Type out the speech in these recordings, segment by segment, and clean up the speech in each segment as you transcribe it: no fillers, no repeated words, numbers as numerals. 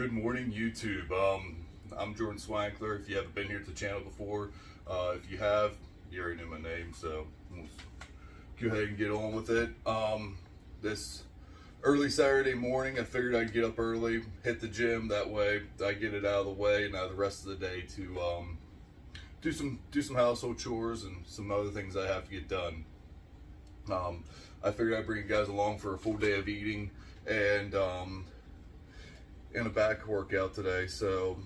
Good morning, YouTube. I'm Jordan Swankler. If you haven't been here to the channel before, if you have, you already know my name, so let's go ahead and get on with it. This early Saturday morning, I figured I'd get up early, hit the gym. That way, I get it out of the way, and I have the rest of the day to do some household chores and some other things I have to get done. I figured I'd bring you guys along for a full day of eating and a back workout today. So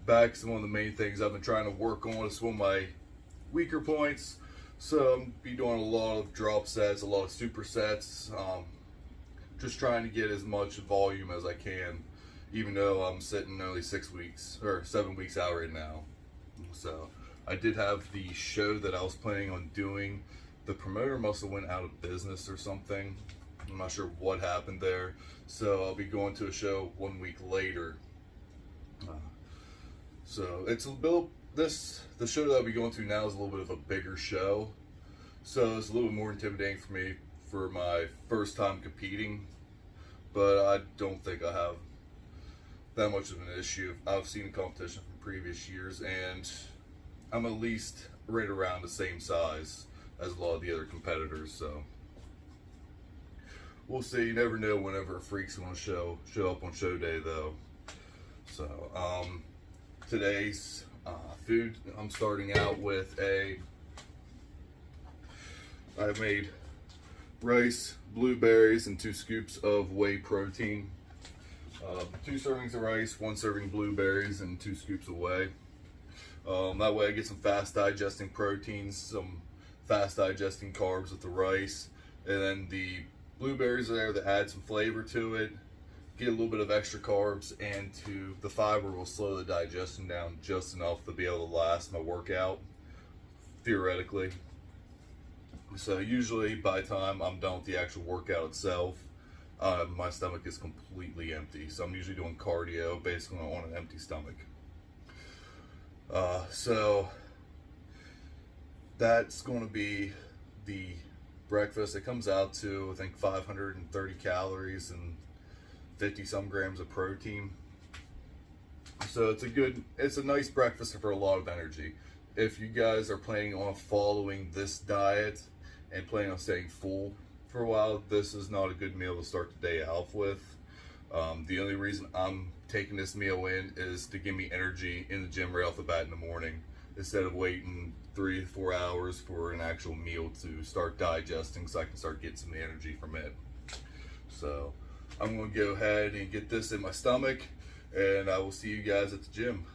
back's one of the main things I've been trying to work on. It's one of my weaker points. So I'm be doing a lot of drop sets, a lot of supersets. Just trying to get as much volume as I can, even though I'm sitting only 7 weeks out right now. So I did have the show that I was planning on doing. The promoter must have went out of business or something. I'm not sure what happened there. So I'll be going to a show 1 week later. So it's a little, the show that I'll be going to now is a little bit of a bigger show. So it's a little more intimidating for me for my first time competing. But I don't think I have that much of an issue. I've seen the competition from previous years and I'm at least right around the same size as a lot of the other competitors, so we'll see. You never know whenever a freak's gonna show up on show day though. So today's food, I'm starting out with I made rice, blueberries, and 2 scoops of whey protein. 2 servings of rice, 1 serving blueberries, and 2 scoops of whey. That way I get some fast digesting proteins, some fast digesting carbs with the rice, and then the blueberries are there that add some flavor to it, get a little bit of extra carbs, and the fiber will slow the digestion down just enough to be able to last my workout, theoretically. So usually by the time I'm done with the actual workout itself, my stomach is completely empty. So I'm usually doing cardio basically on an empty stomach. So that's going to be the breakfast. It comes out to, I think, 530 calories and 50 some grams of protein. So it's a nice breakfast for a lot of energy. If you guys are planning on following this diet and planning on staying full for a while, this is not a good meal to start the day off with. The only reason I'm taking this meal in is to give me energy in the gym right off the bat in the morning, instead of waiting 3 to 4 hours for an actual meal to start digesting so I can start getting some energy from it. So I'm going to go ahead and get this in my stomach, and I will see you guys at the gym.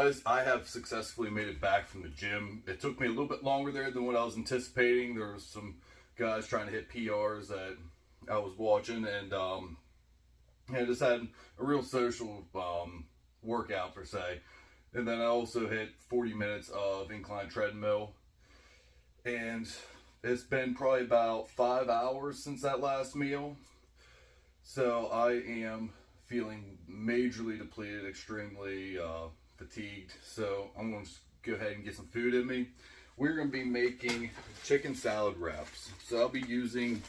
guys, I have successfully made it back from the gym. It took me a little bit longer there than what I was anticipating. There was some guys trying to hit PRs that I was watching, and I just had a real social workout per se. And then I also hit 40 minutes of incline treadmill, and it's been probably about 5 hours since that last meal. So I am feeling majorly depleted, extremely fatigued. So I'm going to go ahead and get some food in me. We're going to be making chicken salad wraps. So I'll be using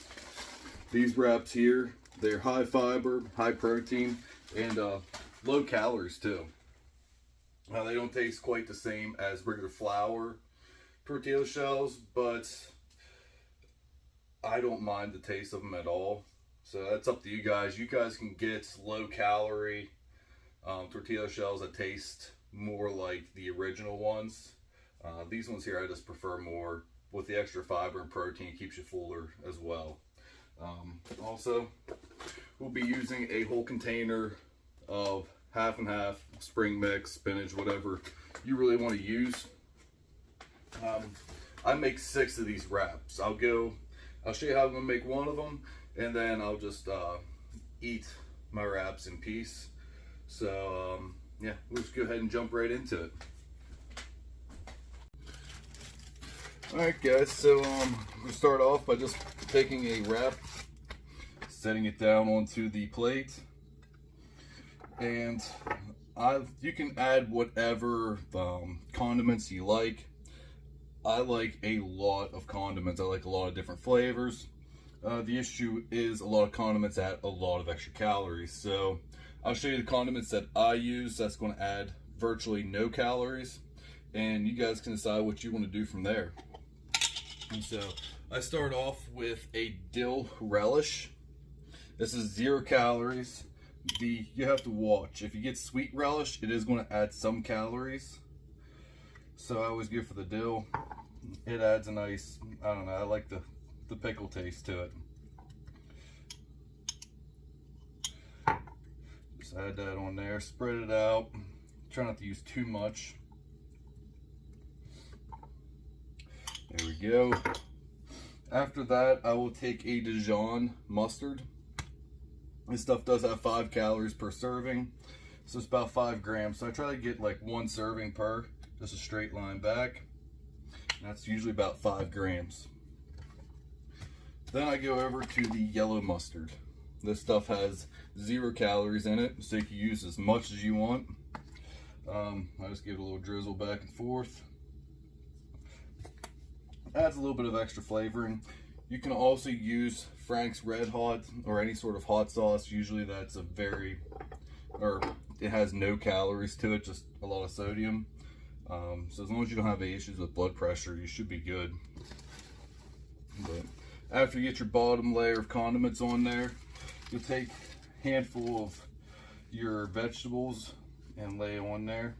these wraps here. They're high fiber, high protein, and low calories too. Now, they don't taste quite the same as regular flour tortilla shells, but I don't mind the taste of them at all. So that's up to you guys. You guys can get low calorie tortilla shells that taste more like the original ones. These ones here I just prefer more with the extra fiber and protein. Keeps you fuller as well. Also, we'll be using a whole container of half and half spring mix, spinach, whatever you really want to use. I make 6 of these wraps. I'll show you how I'm gonna make one of them, and then I'll just eat my wraps in peace. So yeah, we'll just go ahead and jump right into it. Alright guys, so we'll start off by just taking a wrap, setting it down onto the plate, and you can add whatever condiments you like. I like a lot of condiments. I like a lot of different flavors. The issue is a lot of condiments add a lot of extra calories. So I'll show you the condiments that I use. That's going to add virtually no calories, and you guys can decide what you want to do from there. And so I start off with a dill relish. This is 0 calories. You have to watch. If you get sweet relish, it is going to add some calories. So I always go for the dill. It adds a nice, I don't know, I like the pickle taste to it. Just add that on there, spread it out. Try not to use too much. There we go. After that, I will take a Dijon mustard. This stuff does have 5 calories per serving, so it's about 5 grams. So I try to get like 1 serving per, just a straight line back. And that's usually about 5 grams. Then I go over to the yellow mustard. This stuff has 0 calories in it, so you can use as much as you want. I just give it a little drizzle back and forth. Adds a little bit of extra flavoring. You can also use Frank's Red Hot or any sort of hot sauce. Usually that's it has no calories to it, just a lot of sodium. So as long as you don't have any issues with blood pressure, you should be good. But after you get your bottom layer of condiments on there, you'll take a handful of your vegetables and lay on there.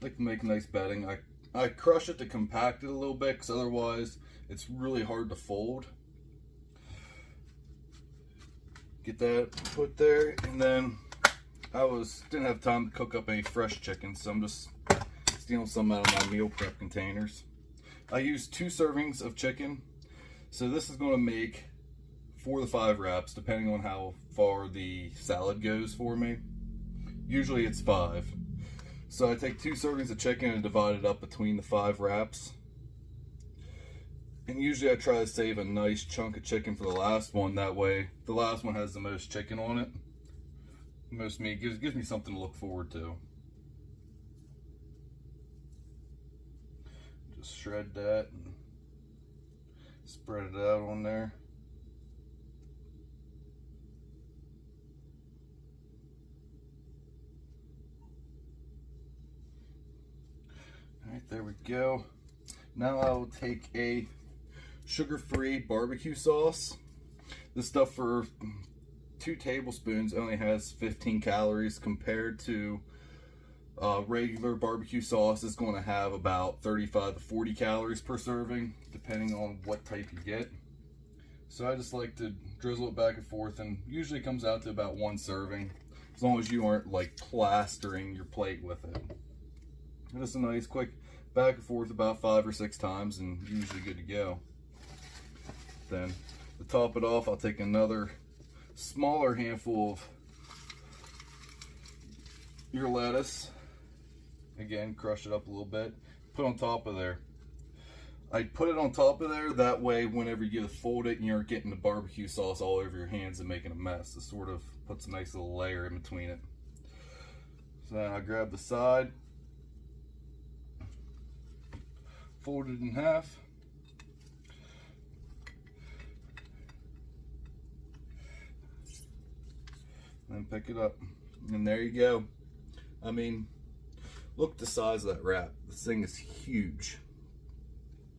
I like to make a nice bedding. I crush it to compact it a little bit, because otherwise it's really hard to fold. Get that put there, and then didn't have time to cook up any fresh chicken, so I'm just stealing some out of my meal prep containers. I use 2 servings of chicken, so this is going to make 4 to 5 wraps, depending on how far the salad goes for me. Usually it's 5. So I take 2 servings of chicken and divide it up between the 5 wraps. And usually I try to save a nice chunk of chicken for the last one. That way, the last one has the most chicken on it. Most meat gives me something to look forward to. Just shred that and spread it out on there. Alright, there we go. Now I will take a sugar-free barbecue sauce. This stuff for 2 tablespoons only has 15 calories compared to regular barbecue sauce is going to have about 35 to 40 calories per serving, depending on what type you get. So I just like to drizzle it back and forth, and usually comes out to about 1 serving. as long as you aren't like plastering your plate with it. And just a nice quick back and forth about 5 or 6 times and you're usually good to go. Then to top it off, I'll take another smaller handful of your lettuce. Again, crush it up a little bit, put on top of there. I put it on top of there, that way whenever you get to fold it, you aren't getting the barbecue sauce all over your hands and making a mess. It sort of puts a nice little layer in between it. So then I grab the side, fold it in half, and pick it up. And there you go. I mean, look at the size of that wrap. This thing is huge.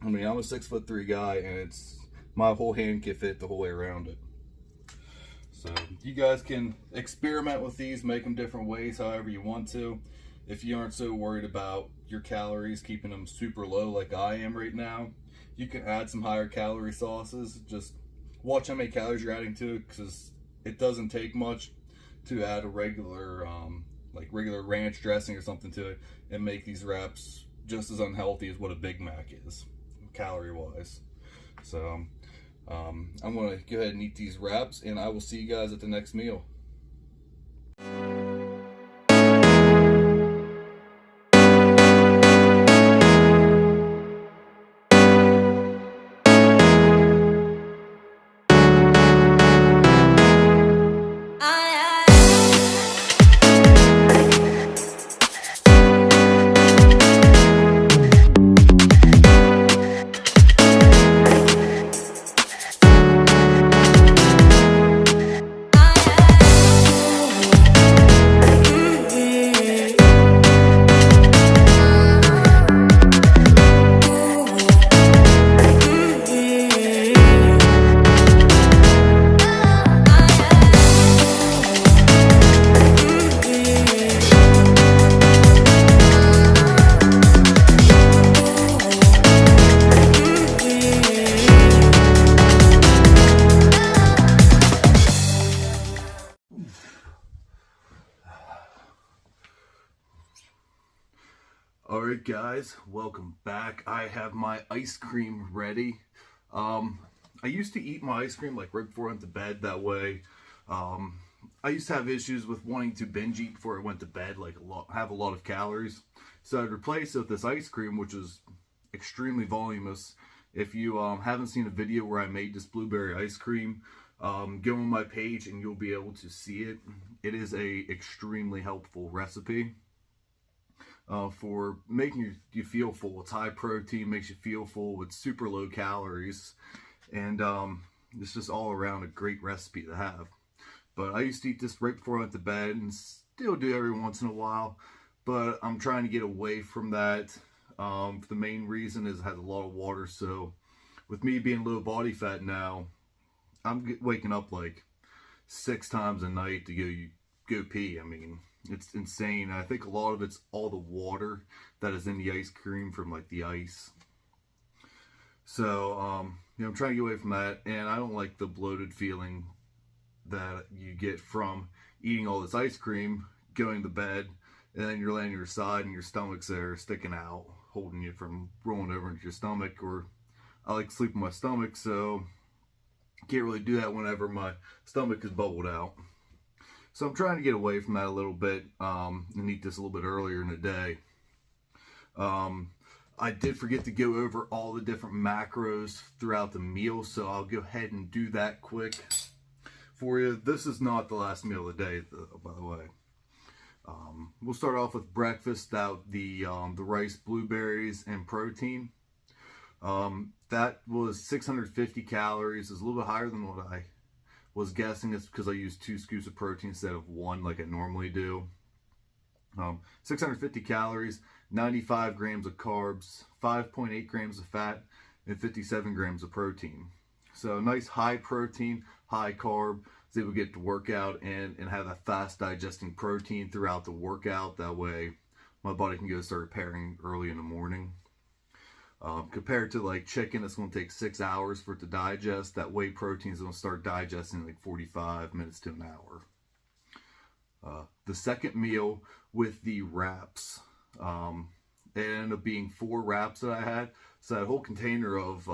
I mean, I'm a 6'3" guy, and it's my whole hand can fit the whole way around it. So you guys can experiment with these, make them different ways, however you want to. If you aren't so worried about your calories, keeping them super low like I am right now, you can add some higher calorie sauces. Just watch how many calories you're adding to it, because it doesn't take much to add a regular like regular ranch dressing or something to it and make these wraps just as unhealthy as what a Big Mac is, calorie wise. So I'm gonna go ahead and eat these wraps, and I will see you guys at the next meal. Alright guys, welcome back. I have my ice cream ready. I used to eat my ice cream like right before I went to bed. That way, I used to have issues with wanting to binge eat before I went to bed, like have a lot of calories. So I'd replace it with this ice cream, which is extremely voluminous. If you haven't seen a video where I made this blueberry ice cream, go on my page and you'll be able to see it. It is a extremely helpful recipe. For making you feel full. It's high protein, makes you feel full with super low calories, and it's just all around a great recipe to have. But I used to eat this right before I went to bed, and still do every once in a while, but I'm trying to get away from that. The main reason is it has a lot of water, so with me being low body fat now, I'm waking up like 6 times a night to go pee. I mean, it's insane. I think a lot of it's all the water that is in the ice cream from like the ice. So, you know, I'm trying to get away from that, and I don't like the bloated feeling that you get from eating all this ice cream, going to bed, and then you're laying on your side and your stomach's there sticking out, holding you from rolling over into your stomach. Or I like to sleep in my stomach, so I can't really do that whenever my stomach is bubbled out. So I'm trying to get away from that a little bit, and eat this a little bit earlier in the day. I did forget to go over all the different macros throughout the meal, so I'll go ahead and do that quick for you. This is not the last meal of the day, by the way. We'll start off with breakfast, the rice, blueberries, and protein. That was 650 calories. It's a little bit higher than what I was guessing. It's because I used 2 scoops of protein instead of 1 like I normally do. 650 calories, 95 grams of carbs, 5.8 grams of fat, and 57 grams of protein. So nice high protein, high carb. So we get to work out and have a fast digesting protein throughout the workout. That way my body can go start repairing early in the morning. Compared to like chicken, it's going to take 6 hours for it to digest. That whey protein is going to start digesting in like 45 minutes to an hour. The second meal with the wraps, it ended up being 4 wraps that I had. So that whole container of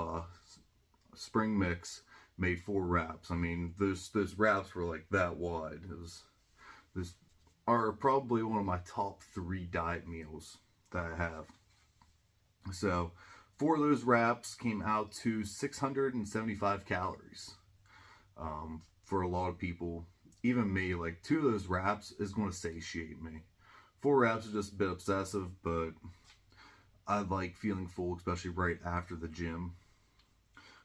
spring mix made 4 wraps. I mean, those wraps were like that wide. Those are probably one of my top 3 diet meals that I have. So 4 of those wraps came out to 675 calories. For a lot of people, even me, like 2 of those wraps is going to satiate me. 4 wraps is just a bit excessive, but I like feeling full, especially right after the gym.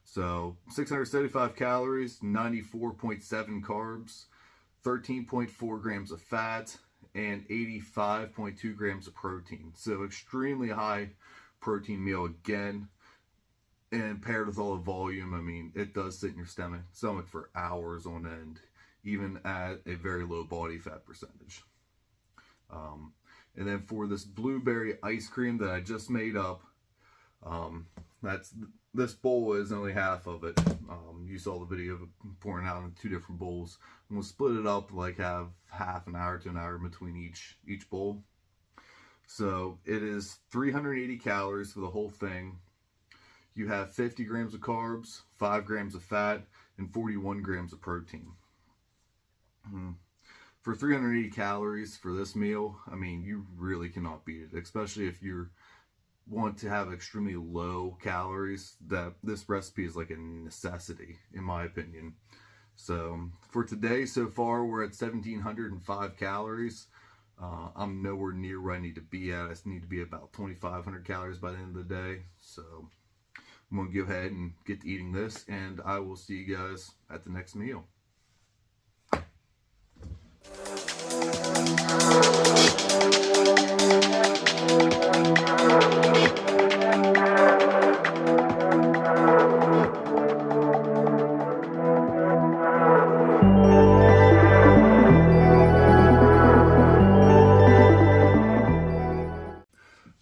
So 675 calories, 94.7 carbs, 13.4 grams of fat, and 85.2 grams of protein. So extremely high protein meal again. And paired with all the volume, I mean, it does sit in your stomach for hours on end, even at a very low body fat percentage. And then for this blueberry ice cream that I just made up, this bowl is only half of it. You saw the video of it pouring out in 2 different bowls. I'm gonna split it up, like have half an hour to an hour in between each bowl. So it is 380 calories for the whole thing. You have 50 grams of carbs, 5 grams of fat, and 41 grams of protein. For 380 calories for this meal, I mean, you really cannot beat it, especially if you want to have extremely low calories. That this recipe is like a necessity, in my opinion. So for today, so far, we're at 1,705 calories. I'm nowhere near where I need to be at. I need to be about 2,500 calories by the end of the day. So I'm going to go ahead and get to eating this, and I will see you guys at the next meal.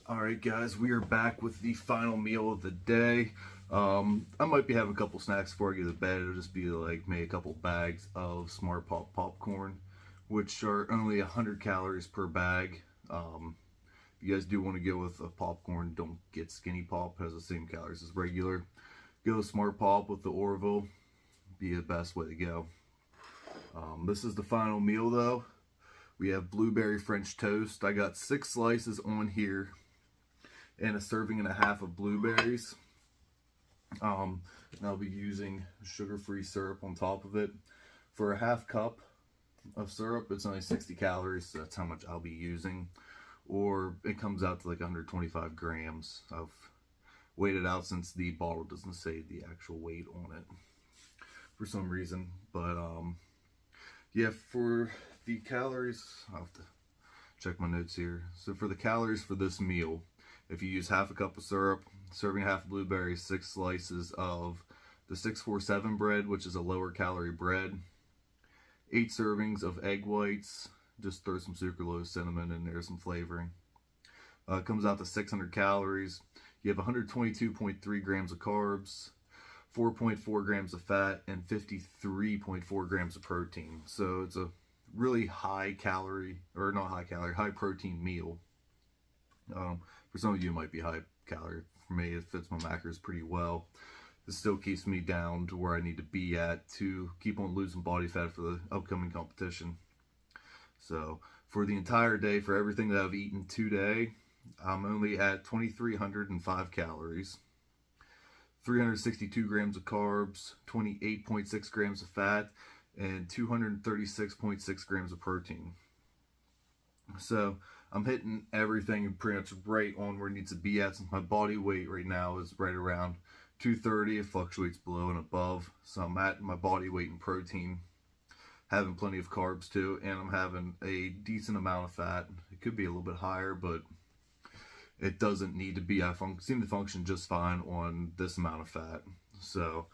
Alright guys, we are back with the final meal of the day. I might be having a couple snacks before I get to bed. It'll just be like maybe a couple bags of Smart Pop popcorn, which are only 100 calories per bag. If you guys do want to go with a popcorn, don't get Skinny Pop. It has the same calories as regular. Go Smart Pop with the Orville. Be the best way to go. This is the final meal though. We have blueberry French toast. I got 6 slices on here and a serving and a half of blueberries. And I'll be using sugar-free syrup on top of it. For a half cup of syrup, it's only 60 calories, so that's how much I'll be using. Or it comes out to like 125 grams. I've weighed it out since the bottle doesn't say the actual weight on it for some reason. But yeah, for the calories, I'll have to check my notes here. So for the calories for this meal, if you use half a cup of syrup, serving half of blueberries, 6 slices of the 647 bread, which is a lower calorie bread, 8 servings of egg whites, just throw some sucralose, cinnamon in there, some flavoring. It comes out to 600 calories. You have 122.3 grams of carbs, 4.4 grams of fat, and 53.4 grams of protein. So it's a really high calorie, or not high calorie, high protein meal. For some of you it might be high calorie. For me, it fits my macros pretty well. It still keeps me down to where I need to be at to keep on losing body fat for the upcoming competition. So for the entire day, for everything that I've eaten today, I'm only at 2,305 calories, 362 grams of carbs, 28.6 grams of fat, and 236.6 grams of protein. So I'm hitting everything pretty much right on where it needs to be at, since my body weight right now is right around 230. It fluctuates below and above. So I'm at my body weight in protein, having plenty of carbs too, and I'm having a decent amount of fat. It could be a little bit higher, but it doesn't need to be. I seem to function just fine on this amount of fat. So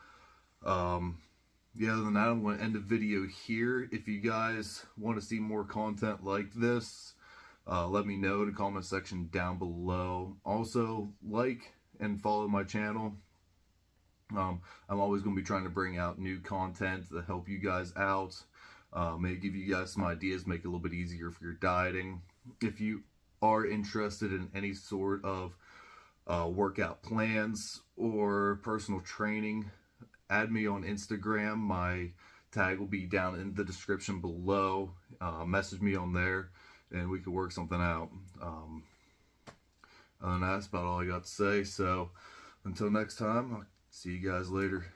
yeah, other than that, I'm going to end the video here. If you guys want to see more content like this, let me know in the comment section down below. Also, like and follow my channel. I'm always going to be trying to bring out new content to help you guys out. Maybe give you guys some ideas, make it a little bit easier for your dieting. If you are interested in any sort of workout plans or personal training, add me on Instagram. My tag will be down in the description below. Message me on there and we could work something out. And that's about all I got to say. So until next time, I'll see you guys later.